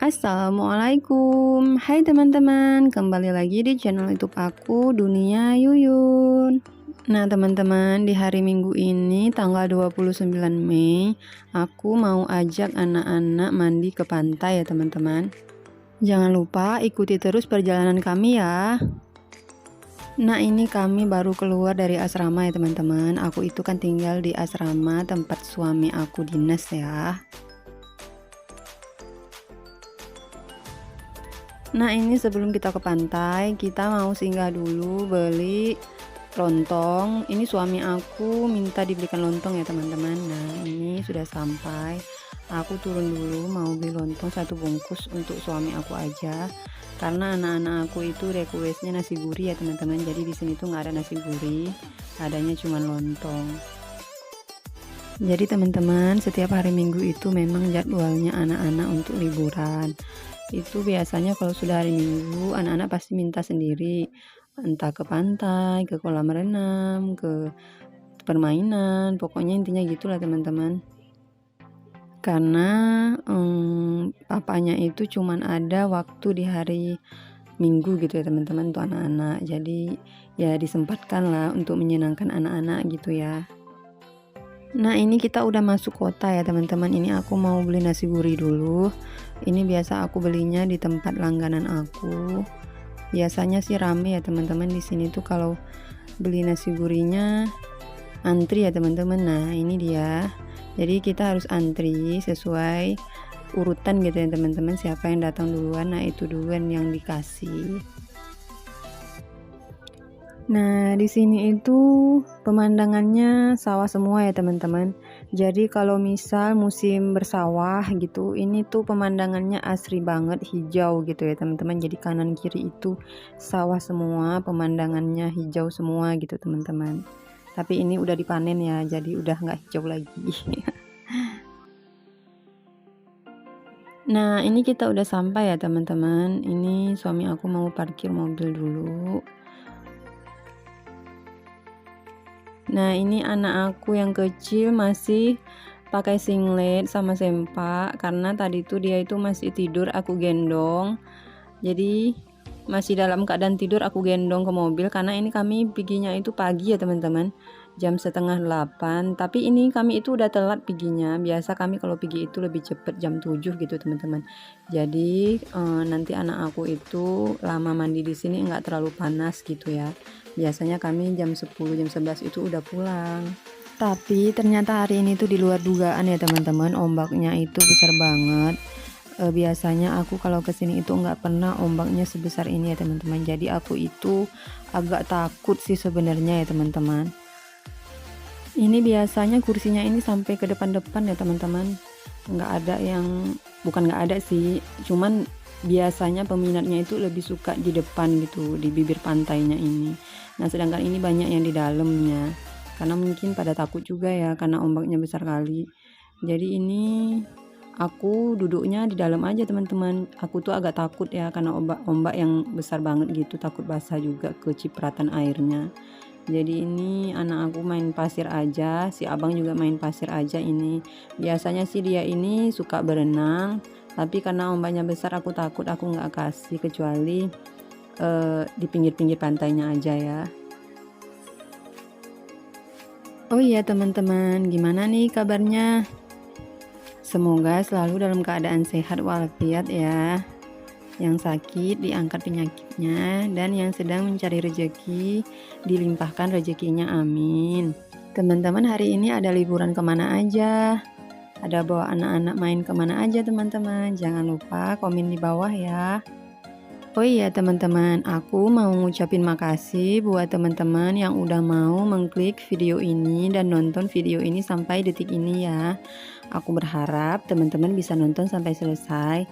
Assalamualaikum. Hai teman-teman, kembali lagi di channel YouTube aku, Dunia Yuyun. Nah, teman-teman, di hari Minggu ini tanggal 29 Mei, aku mau ajak anak-anak mandi ke pantai ya, teman-teman. Jangan lupa ikuti terus perjalanan kami ya. Nah, ini kami baru keluar dari asrama ya, teman-teman. Aku itu kan tinggal di asrama tempat suami aku dinas ya. Nah, ini sebelum kita ke pantai, kita mau singgah dulu beli lontong. Ini suami aku minta dibelikan lontong ya, teman-teman. Nah, ini sudah sampai. Aku turun dulu mau beli lontong 1 bungkus untuk suami aku aja. Karena anak-anak aku itu requestnya nasi gurih ya, teman-teman. Jadi di sini tuh nggak ada nasi gurih, adanya cuma lontong. Jadi teman-teman, setiap hari Minggu itu memang jadwalnya anak-anak untuk liburan. Itu biasanya kalau sudah hari Minggu, anak-anak pasti minta sendiri, entah ke pantai, ke kolam renang, ke permainan, pokoknya intinya gitulah teman-teman. Karena papanya itu cuman ada waktu di hari Minggu gitu ya teman-teman untuk anak-anak. Jadi ya disempatkan lah untuk menyenangkan anak-anak gitu ya. Nah, ini kita udah masuk kota ya teman-teman. Ini aku mau beli nasi gurih dulu. Ini biasa aku belinya di tempat langganan aku. Biasanya sih rame ya teman-teman, di sini tuh kalau beli nasi gurihnya antri ya teman-teman. Nah, ini dia. Jadi kita harus antri sesuai urutan gitu ya teman-teman. Siapa yang datang duluan, nah itu duluan yang dikasih. Nah, di sini itu pemandangannya sawah semua ya teman-teman. Jadi kalau misal musim bersawah gitu, ini tuh pemandangannya asri banget, hijau gitu ya teman-teman. Jadi kanan kiri itu sawah semua, pemandangannya hijau semua gitu teman-teman. Tapi ini udah dipanen ya, jadi udah nggak hijau lagi. Nah, ini kita udah sampai ya teman-teman. Ini suami aku mau parkir mobil dulu. Nah, ini anak aku yang kecil masih pakai singlet sama sempak karena tadi tuh dia itu masih tidur, aku gendong. Jadi masih dalam keadaan tidur, aku gendong ke mobil karena ini kami piginya itu pagi ya teman-teman, jam 7:30. Tapi ini kami itu udah telat piginya. Biasa kami kalau pigi itu lebih cepet jam 7 gitu teman-teman. Jadi nanti anak aku itu lama mandi di sini nggak terlalu panas gitu ya. Biasanya kami jam 10 jam 11 itu udah pulang. Tapi ternyata hari ini tuh di luar dugaan ya teman-teman, ombaknya itu besar banget. Biasanya aku kalau kesini itu nggak pernah ombaknya sebesar ini ya teman-teman. Jadi aku itu agak takut sih sebenarnya ya teman-teman. Ini biasanya kursinya ini sampai ke depan-depan ya teman-teman. Nggak ada yang, bukan nggak ada sih, cuman biasanya peminatnya itu lebih suka di depan gitu, di bibir pantainya ini. Nah, sedangkan ini banyak yang di dalamnya. Karena mungkin pada takut juga ya karena ombaknya besar kali. Jadi ini aku duduknya di dalam aja teman-teman. Aku tuh agak takut ya karena ombak yang besar banget gitu, takut basah juga kecipratan airnya. Jadi ini anak aku main pasir aja, si abang juga main pasir aja ini. Biasanya sih dia ini suka berenang, tapi karena ombaknya besar aku takut, aku nggak kasih kecuali di pinggir-pinggir pantainya aja ya. Oh iya teman-teman, gimana nih kabarnya? Semoga selalu dalam keadaan sehat walafiat ya. Yang sakit diangkat penyakitnya, dan yang sedang mencari rezeki dilimpahkan rezekinya, amin. Teman-teman, hari ini ada liburan kemana aja? Ada bawa anak-anak main kemana aja teman-teman? Jangan lupa komen di bawah ya. Oh iya teman-teman, aku mau ngucapin makasih buat teman-teman yang udah mau mengklik video ini dan nonton video ini sampai detik ini ya. Aku berharap teman-teman bisa nonton sampai selesai.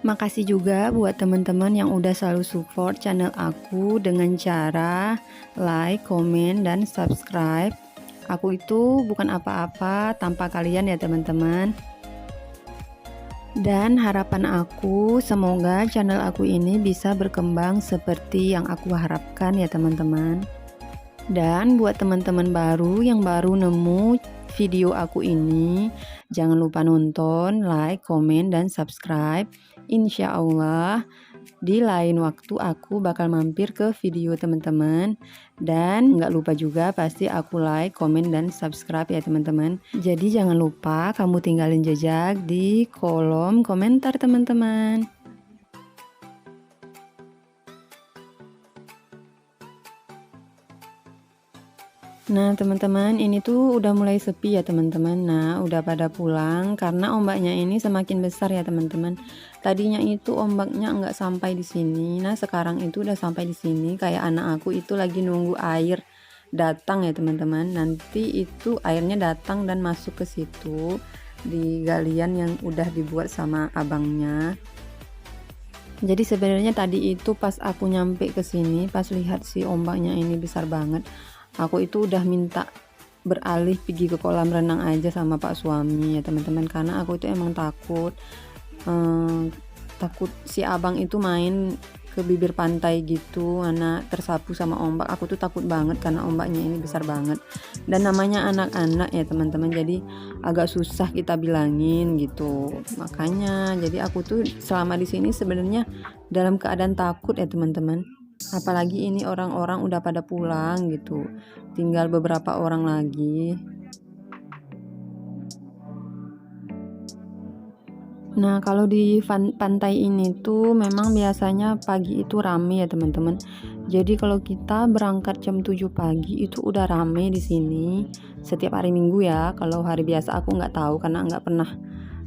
Makasih juga buat teman-teman yang udah selalu support channel aku dengan cara like, komen, dan subscribe. Aku itu bukan apa-apa tanpa kalian ya teman-teman. Dan harapan aku semoga channel aku ini bisa berkembang seperti yang aku harapkan ya teman-teman. Dan buat teman-teman baru yang baru nemu video aku ini, jangan lupa nonton, like, komen, dan subscribe insya Allah di lain waktu aku bakal mampir ke video teman-teman. Dan nggak lupa juga pasti aku like, komen, dan subscribe ya teman-teman. Jadi jangan lupa kamu tinggalin jejak di kolom komentar teman-teman. Nah teman-teman, ini tuh udah mulai sepi ya teman-teman. Nah udah pada pulang karena ombaknya ini semakin besar ya teman-teman. Tadinya itu ombaknya nggak sampai di sini. Nah sekarang itu udah sampai di sini. Kayak anak aku itu lagi nunggu air datang ya teman-teman. Nanti itu airnya datang dan masuk ke situ di galian yang udah dibuat sama abangnya. Jadi sebenarnya tadi itu pas aku nyampe ke sini, pas lihat si ombaknya ini besar banget, aku itu udah minta beralih pergi ke kolam renang aja sama pak suami ya teman-teman, karena aku itu emang takut si abang itu main ke bibir pantai gitu, anak tersapu sama ombak. Aku tuh takut banget karena ombaknya ini besar banget, dan namanya anak-anak ya teman-teman, jadi agak susah kita bilangin gitu. Makanya jadi aku tuh selama di sini sebenarnya dalam keadaan takut ya teman-teman. Apalagi ini orang-orang udah pada pulang gitu, tinggal beberapa orang lagi. Nah kalau di pantai ini tuh memang biasanya pagi itu rame ya teman-teman. Jadi kalau kita berangkat jam 7 pagi itu udah rame di sini setiap hari Minggu ya. Kalau hari biasa aku nggak tahu karena nggak pernah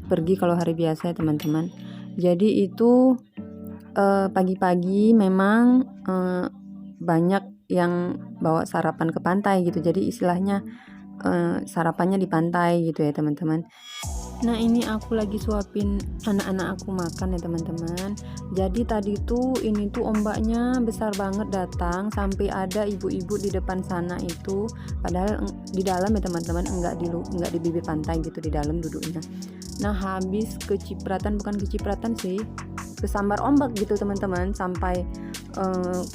pergi kalau hari biasa ya teman-teman. Jadi itu pagi-pagi memang banyak yang bawa sarapan ke pantai gitu. Jadi istilahnya sarapannya di pantai gitu ya teman-teman. Nah ini aku lagi suapin anak-anak aku makan ya teman-teman. Jadi tadi tuh ini tuh ombaknya besar banget datang sampai ada ibu-ibu di depan sana itu, padahal di dalam ya teman-teman, enggak di bibir pantai gitu, di dalam duduknya. Nah habis kecipratan, bukan kecipratan sih, kesambar ombak gitu teman-teman, sampai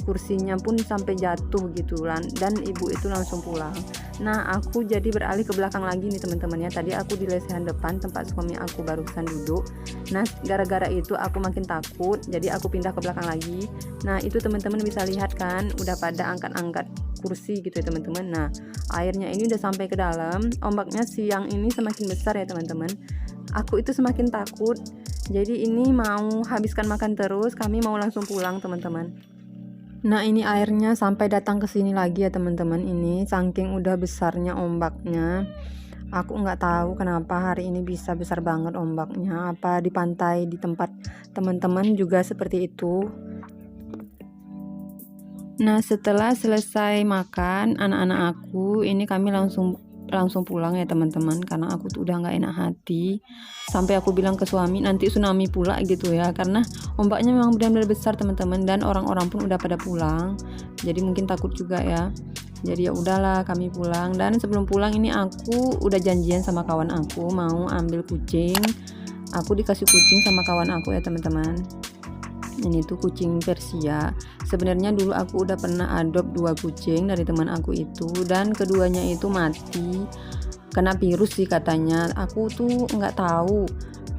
kursinya pun sampai jatuh gitu dan ibu itu langsung pulang. Nah aku jadi beralih ke belakang lagi nih teman-teman ya. Tadi aku di lesehan depan tempat suami aku barusan duduk. Nah gara-gara itu aku makin takut, jadi aku pindah ke belakang lagi. Nah itu teman-teman bisa lihat kan, udah pada angkat-angkat kursi gitu ya teman-teman. Nah airnya ini udah sampai ke dalam, ombaknya siang ini semakin besar ya teman-teman. Aku itu semakin takut, jadi ini mau habiskan makan terus, kami mau langsung pulang teman-teman. Nah ini airnya sampai datang ke sini lagi ya teman-teman. Ini saking udah besarnya ombaknya, aku nggak tahu kenapa hari ini bisa besar banget ombaknya. Apa di pantai di tempat teman-teman juga seperti itu. Nah setelah selesai makan anak-anak aku ini, kami langsung pulang ya teman-teman, karena aku tuh udah nggak enak hati. Sampai aku bilang ke suami nanti tsunami pula gitu ya, karena ombaknya memang benar-benar besar teman-teman, dan orang-orang pun udah pada pulang, jadi mungkin takut juga ya. Jadi ya udahlah kami pulang. Dan sebelum pulang ini aku udah janjian sama kawan aku mau ambil kucing. Aku dikasih kucing sama kawan aku ya teman-teman. Ini tuh kucing Persia. Sebenarnya dulu aku udah pernah adopt 2 kucing dari teman aku itu, dan keduanya itu mati kena virus sih katanya. Aku tuh nggak tahu,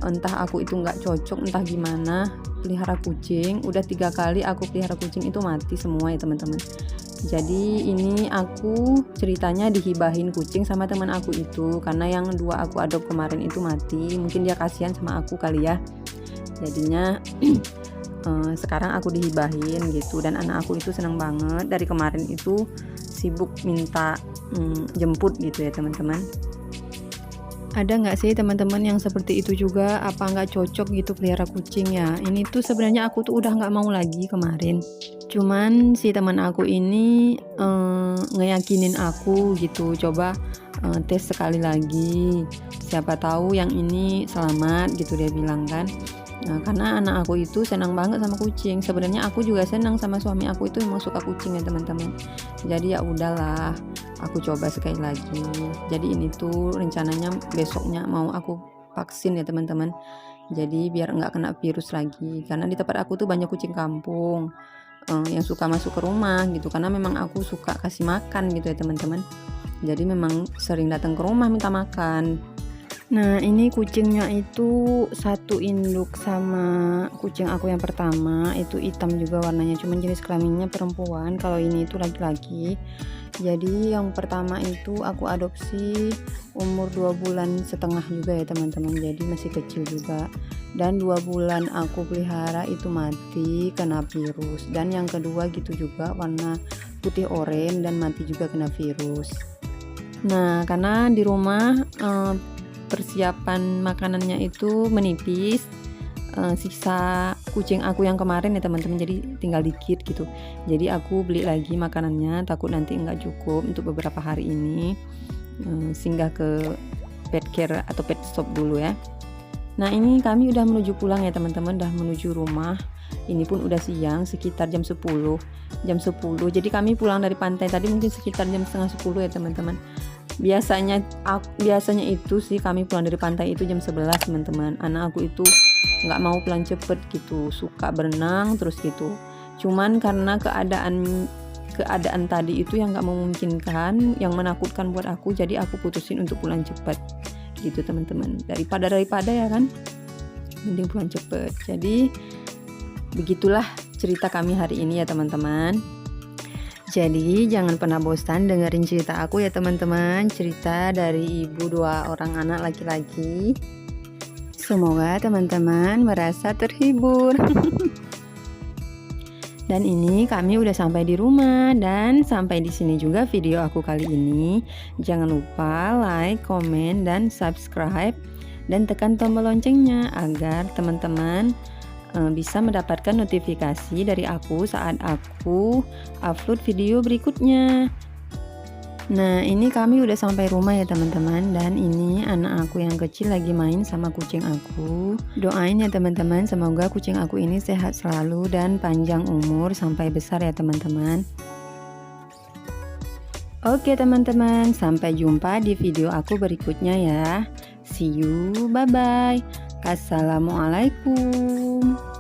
entah aku itu nggak cocok entah gimana pelihara kucing. Udah 3 kali aku pelihara kucing itu mati semua ya teman-teman. Jadi ini aku ceritanya dihibahin kucing sama teman aku itu, karena yang 2 aku adopt kemarin itu mati. Mungkin dia kasihan sama aku kali ya, jadinya sekarang aku dihibahin gitu. Dan anak aku itu senang banget, dari kemarin itu sibuk minta jemput gitu ya teman-teman. Ada nggak sih teman-teman yang seperti itu juga? Apa nggak cocok gitu pelihara kucing ya? Ini tuh sebenarnya aku tuh udah nggak mau lagi kemarin, cuman si teman aku ini ngeyakinin aku gitu, coba tes sekali lagi, siapa tahu yang ini selamat gitu, dia bilang kan. Nah, karena anak aku itu senang banget sama kucing. Sebenarnya aku juga senang, sama suami aku itu memang suka kucing ya teman-teman. Jadi ya udahlah, aku coba sekali lagi. Jadi ini tuh rencananya besoknya mau aku vaksin ya teman-teman. Jadi biar nggak kena virus lagi. Karena di tempat aku tuh banyak kucing kampung yang suka masuk ke rumah gitu. Karena memang aku suka kasih makan gitu ya teman-teman. Jadi memang sering datang ke rumah minta makan. Nah, ini kucingnya itu satu induk sama kucing aku yang pertama, itu hitam juga warnanya, cuman jenis kelaminnya perempuan, kalau ini itu laki-laki. Jadi yang pertama itu aku adopsi umur 2,5 bulan juga ya teman-teman, jadi masih kecil juga. Dan 2 bulan aku pelihara itu mati kena virus, dan yang kedua gitu juga warna putih oranye dan mati juga kena virus. Nah, karena di rumah persiapan makanannya itu menipis, sisa kucing aku yang kemarin ya teman-teman, jadi tinggal dikit gitu. Jadi aku beli lagi makanannya, takut nanti nggak cukup untuk beberapa hari ini, singgah ke pet care atau pet shop dulu ya. Nah, ini kami udah menuju pulang ya teman-teman, udah menuju rumah. Ini pun udah siang, sekitar jam 10. Jadi kami pulang dari pantai tadi mungkin sekitar jam setengah 10 ya teman-teman. Biasanya itu sih kami pulang dari pantai itu jam 11 teman-teman. Anak aku itu nggak mau pulang cepet gitu, suka berenang terus gitu. Cuman karena keadaan tadi itu yang nggak memungkinkan, yang menakutkan buat aku, jadi aku putusin untuk pulang cepet gitu teman-teman. Daripada ya kan, mending pulang cepet. Jadi begitulah cerita kami hari ini ya teman-teman. Jadi jangan pernah bosan dengerin cerita aku ya teman-teman. Cerita dari ibu 2 orang anak laki-laki. Semoga teman-teman merasa terhibur. Dan ini kami udah sampai di rumah, dan sampai di sini juga video aku kali ini. Jangan lupa like, komen, dan subscribe, dan tekan tombol loncengnya agar teman-teman bisa mendapatkan notifikasi dari aku saat aku upload video berikutnya. Nah, ini kami udah sampai rumah ya teman-teman, dan ini anak aku yang kecil lagi main sama kucing aku. Doain ya teman-teman, semoga kucing aku ini sehat selalu dan panjang umur sampai besar ya teman-teman. Oke teman-teman, sampai jumpa di video aku berikutnya ya. See you, bye bye. Assalamualaikum.